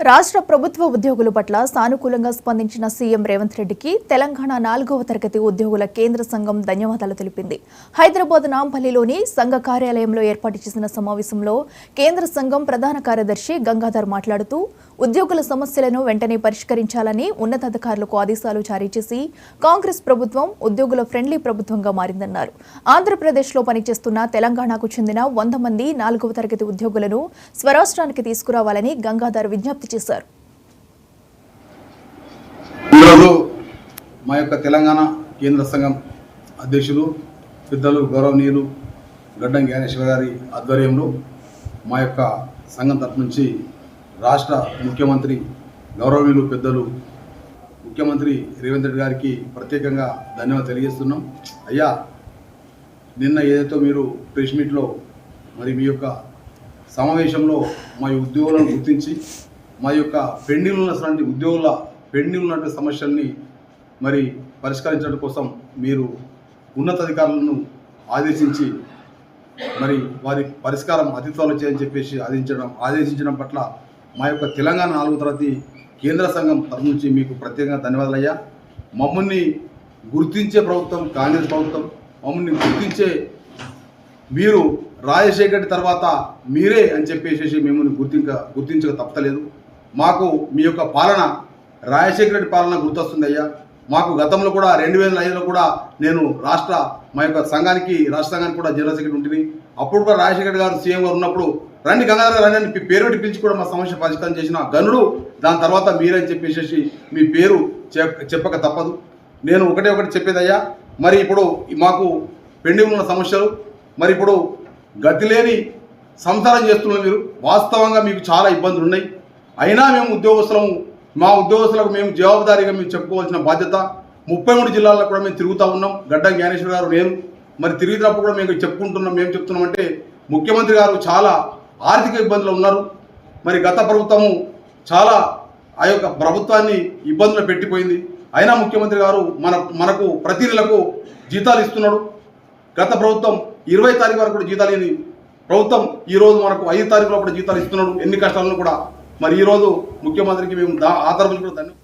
రాష్ట్ర ప్రభుత్వ ఉద్యోగుల పట్ల సానుకూలంగా స్పందించిన సీఎం రేవంత్ రెడ్డికి తెలంగాణ 4వ తరగతి ఉద్యోగుల కేంద్ర సంఘం ధన్యవాదాలు తెలిపింది. హైదరాబాద్ నాంపల్లిలోని సంఘ కార్యాలయంలో ఏర్పాటు చేసిన సమావేశంలో కేంద్ర సంఘం ప్రధాన కార్యదర్శి గంగాధర్ మాట్లాడుతూ ఉద్యోగుల సమస్యలను వెంటనే పరిష్కరించాలని ఉన్నతాధికారులకు ఆదేశాలు జారీ చేసి కాంగ్రెస్ ప్రభుత్వం ఉద్యోగుల ఫ్రెండ్లీ ప్రభుత్వంగా మారిందన్నారు. ఆంధ్రప్రదేశ్లో పనిచేస్తున్న తెలంగాణకు చెందిన 100 మంది 4వ తరగతి ఉద్యోగులను స్వరాష్ట్రానికి తీసుకురావాలని గంగాధర్ విజ్ఞప్తి చేశారు. ఈరోజు మా యొక్క తెలంగాణ కేంద్ర సంఘం అధ్యక్షులు పెద్దలు గౌరవనీయులు గడ్డం జ్ఞానేశ్వర గారి ఆధ్వర్యంలో మా యొక్క సంఘం తరఫు నుంచి రాష్ట్ర ముఖ్యమంత్రి గౌరవనీయులు పెద్దలు ముఖ్యమంత్రి రేవంత్ రెడ్డి గారికి ప్రత్యేకంగా ధన్యవాదాలు తెలియజేస్తున్నాం. అయ్యా, నిన్న ఏదైతే మీరు ప్రెస్ మీట్లో మరి మీ యొక్క సమావేశంలో మా ఉద్యోగులను గుర్తించి మా యొక్క పెండింగ్ ఉన్నటువంటి ఉద్యోగుల పెండింగ్ ఉన్నటువంటి సమస్యల్ని మరి పరిష్కరించడం కోసం మీరు ఉన్నతాధికారులను ఆదేశించి మరి వారి పరిష్కారం అతి త్వరలో చేయని చెప్పేసి ఆదేశించడం పట్ల మా యొక్క తెలంగాణ 4వ తరగతి కేంద్ర సంఘం తరఫు నుంచి మీకు ప్రత్యేకంగా ధన్యవాదాలు అయ్యా. మమ్మల్ని గుర్తించే ప్రభుత్వం కాంగ్రెస్ ప్రభుత్వం, మమ్మల్ని గుర్తించే మీరు రాజశేఖర్ తర్వాత మీరే అని చెప్పేసి మిమ్మల్ని గుర్తించక తప్పలేదు. మాకు మీ యొక్క పాలన రాజశేఖర రెడ్డి పాలన గుర్తొస్తుంది అయ్యా. మాకు గతంలో కూడా 2005లో కూడా నేను మా యొక్క సంఘానికి రాష్ట్ర సంఘానికి కూడా జనరల్ సెక్రటరీ ఉంటుంది. అప్పుడు కూడా రాజశేఖర గారు సీఎం గారు ఉన్నప్పుడు రండి గంగాధర్ రండి అని పేరు పెట్టి పిలిచి కూడా మా సమస్య పరిష్కారం చేసిన గనుడు. దాని తర్వాత మీరని చెప్పేసి మీ పేరు చెప్పక తప్పదు. నేను ఒకటి చెప్పేదయ్యా, మరి ఇప్పుడు మాకు పెండింగ్ ఉన్న సమస్యలు, మరి ఇప్పుడు గతి లేని సంసారం చేస్తున్నారు మీరు. వాస్తవంగా మీకు చాలా ఇబ్బందులు ఉన్నాయి. అయినా మేము మా ఉద్యోగస్తులకు మేము జవాబుదారీగా మేము చెప్పుకోవాల్సిన బాధ్యత. 33 జిల్లాల్లో కూడా మేము తిరుగుతూ ఉన్నాం. గడ్డం జ్ఞానేశ్వర గారు నేను మరి తిరిగినప్పుడు కూడా మేము చెప్తున్నామంటే ముఖ్యమంత్రి గారు చాలా ఆర్థిక ఇబ్బందులు ఉన్నారు. మరి గత ప్రభుత్వము చాలా ఆ యొక్క ప్రభుత్వాన్ని ఇబ్బందులు పెట్టిపోయింది. అయినా ముఖ్యమంత్రి గారు మనకు ప్రతి నెలకు జీతాలు ఇస్తున్నాడు. గత ప్రభుత్వం 20 తారీఖు వరకు కూడా జీతాలు లేని ప్రభుత్వం ఈరోజు మనకు 5 తారీఖులో కూడా జీతాలు ఇస్తున్నాడు. ఎన్ని కష్టాలను కూడా మరి ఈరోజు ముఖ్యమంత్రికి మేము ఆ తరఫున కూడా ధన్యవాదాలు.